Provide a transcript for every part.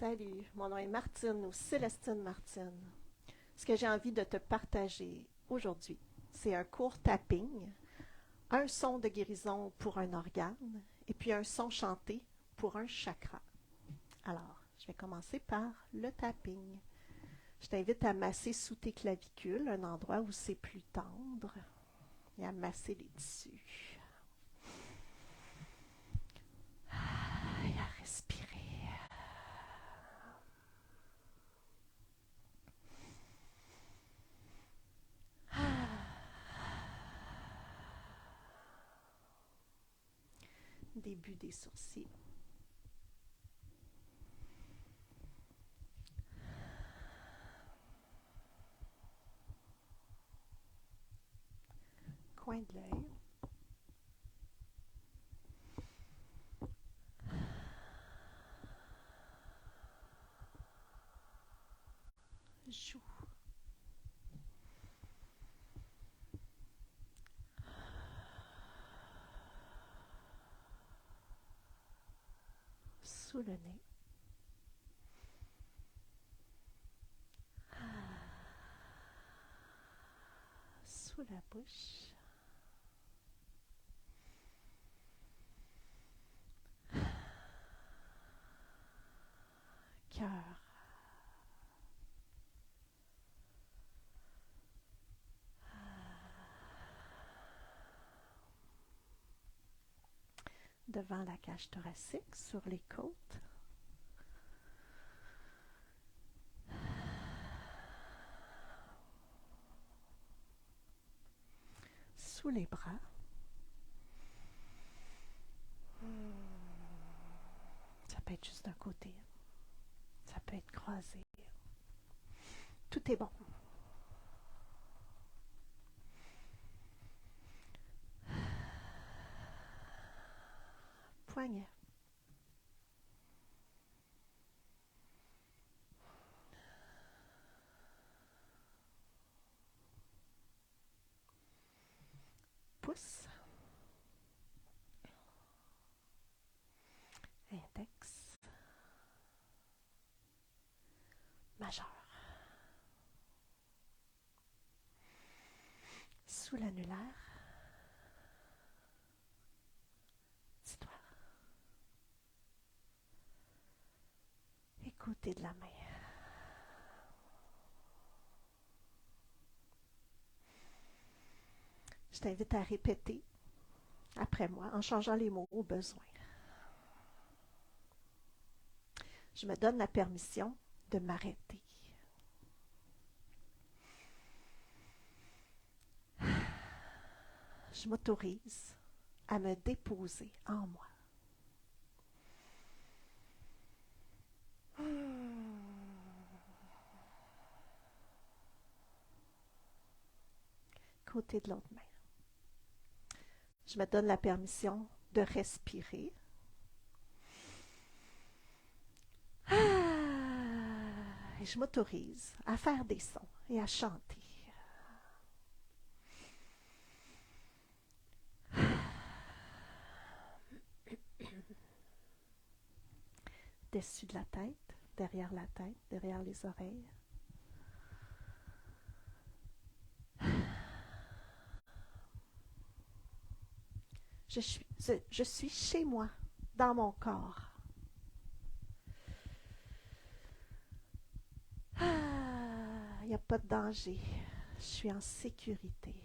Salut, mon nom est Martine ou Célestine Martine. Ce que j'ai envie de te partager aujourd'hui, c'est un court tapping, un son de guérison pour un organe et puis un son chanté pour un chakra. Alors, je vais commencer par le tapping. Je t'invite à masser sous tes clavicules, un endroit où c'est plus tendre, et à masser les tissus. Et à respirer. Début des sourcils. Coin de l'œil. Joue. Sous le nez. Sous la bouche. Cœur. Devant la cage thoracique, sur les côtes. Sous les bras. Ça peut être juste d'un côté. Ça peut être croisé. Tout est bon. Poignet. Pouce. Index. Majeur. Sous l'annulaire. Petit doigt. Et côté de la main. Je t'invite à répéter après moi en changeant les mots au besoin. Je me donne la permission de m'arrêter. Je m'autorise à me déposer en moi. Côté de l'autre main. Je me donne la permission de respirer. Et je m'autorise à faire des sons et à chanter. Dessus de la tête, derrière les oreilles. Je suis chez moi, dans mon corps. Il n'y a pas de danger. Je suis en sécurité.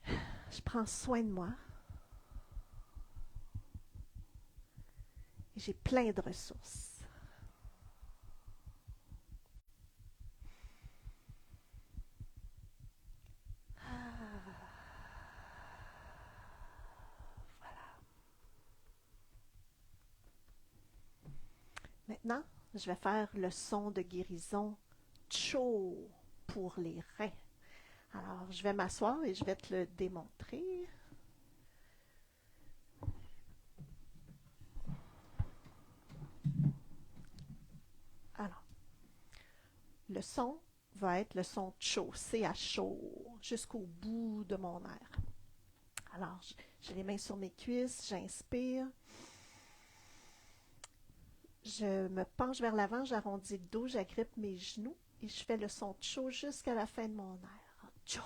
Je prends soin de moi. Et j'ai plein de ressources. Maintenant, je vais faire le son de guérison chaud pour les reins. Alors, je vais m'asseoir et je vais te le démontrer. Alors, le son va être le son chaud, C à chaud, jusqu'au bout de mon air. Alors, j'ai les mains sur mes cuisses, j'inspire. Je me penche vers l'avant, j'arrondis le dos, j'agrippe mes genoux et je fais le son tcho jusqu'à la fin de mon air. Tcho!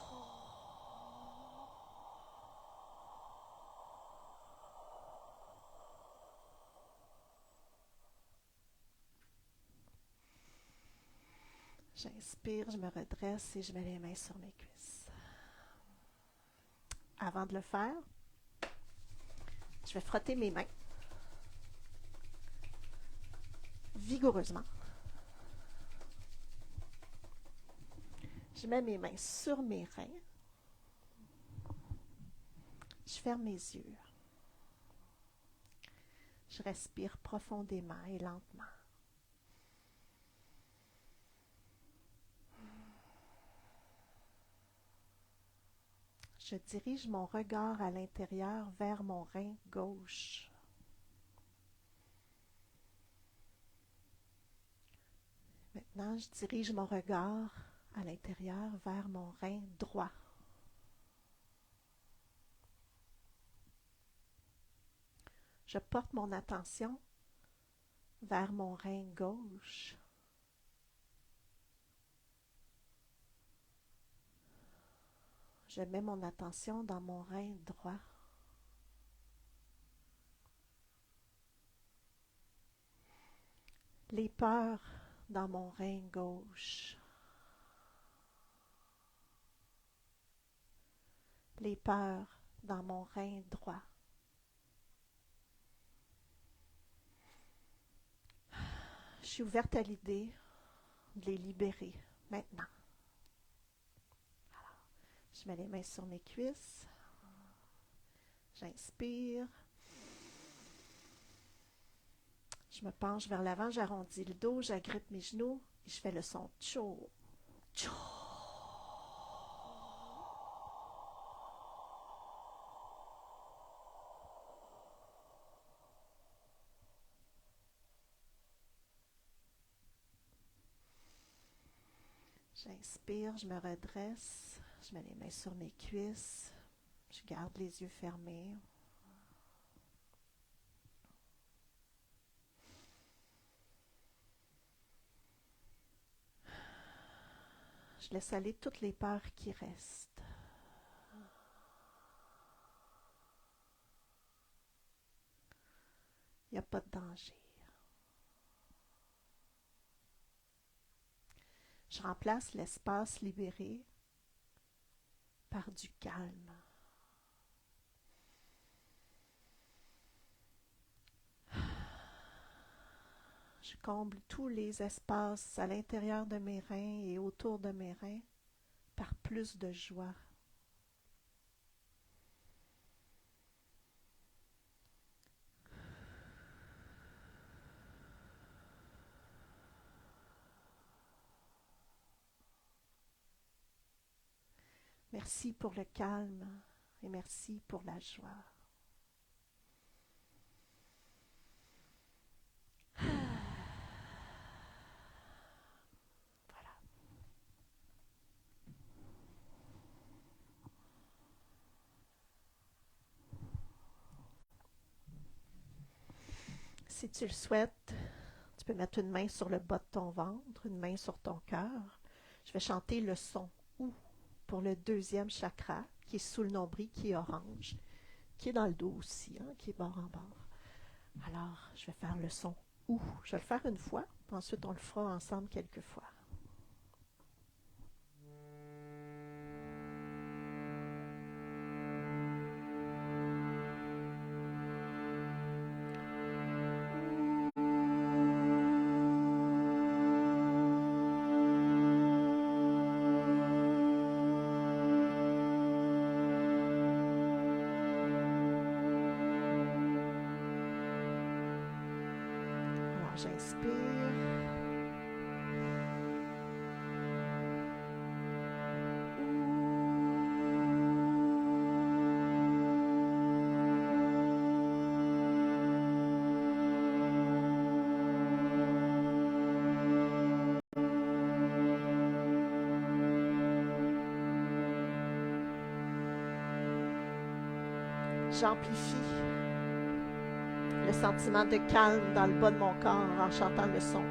J'inspire, je me redresse et je mets les mains sur mes cuisses. Avant de le faire, je vais frotter mes mains vigoureusement. Je mets mes mains sur mes reins. Je ferme mes yeux. Je respire profondément et lentement. Je dirige mon regard à l'intérieur vers mon rein gauche. Maintenant, je dirige mon regard à l'intérieur vers mon rein droit. Je porte mon attention vers mon rein gauche. Je mets mon attention dans mon rein droit. Les peurs dans mon rein gauche. Les peurs dans mon rein droit. Je suis ouverte à l'idée de les libérer maintenant. Alors, je mets les mains sur mes cuisses. J'inspire. Je me penche vers l'avant, j'arrondis le dos, j'agrippe mes genoux et je fais le son tcho, tcho. J'inspire, je me redresse, je mets les mains sur mes cuisses, je garde les yeux fermés. Je laisse aller toutes les peurs qui restent. Il n'y a pas de danger. Je remplace l'espace libéré par du calme. Je comble tous les espaces à l'intérieur de mes reins et autour de mes reins par plus de joie. Merci pour le calme et merci pour la joie. Voilà. Si tu le souhaites, tu peux mettre une main sur le bas de ton ventre, une main sur ton cœur. Je vais chanter le son OU pour le deuxième chakra qui est sous le nombril, qui est orange, qui est dans le dos aussi, qui est bord en bord. Alors, je vais faire le son OU. Je vais le faire une fois, ensuite on le fera ensemble quelques fois. Alors, j'inspire. j'amplifie le sentiment de calme dans le bas de mon corps en chantant le son.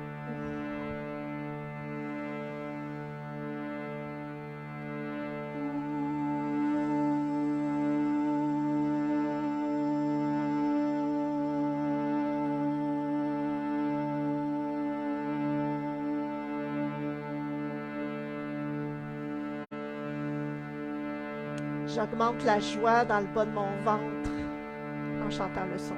J'augmente la joie dans le bas de mon ventre en chantant le son.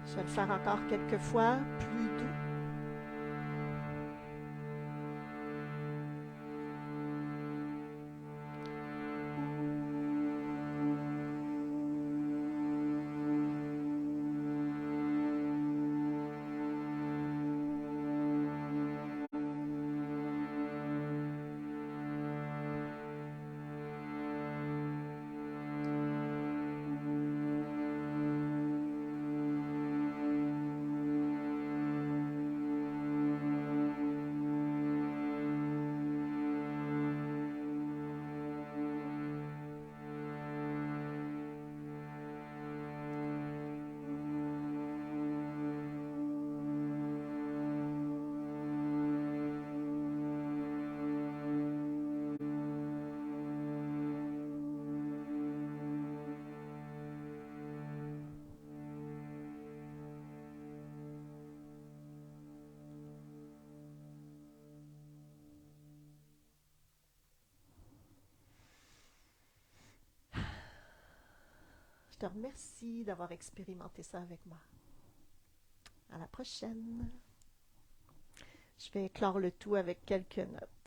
Je vais le faire encore quelques fois, plus doux. Je te remercie d'avoir expérimenté ça avec moi. À la prochaine. Je vais clore le tout avec quelques notes.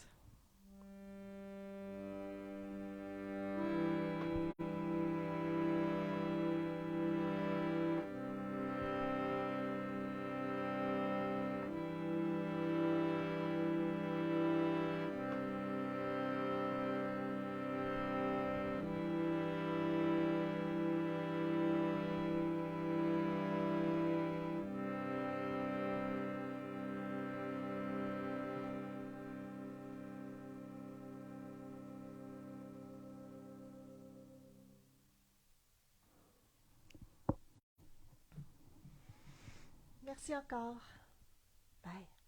Merci encore. Bye.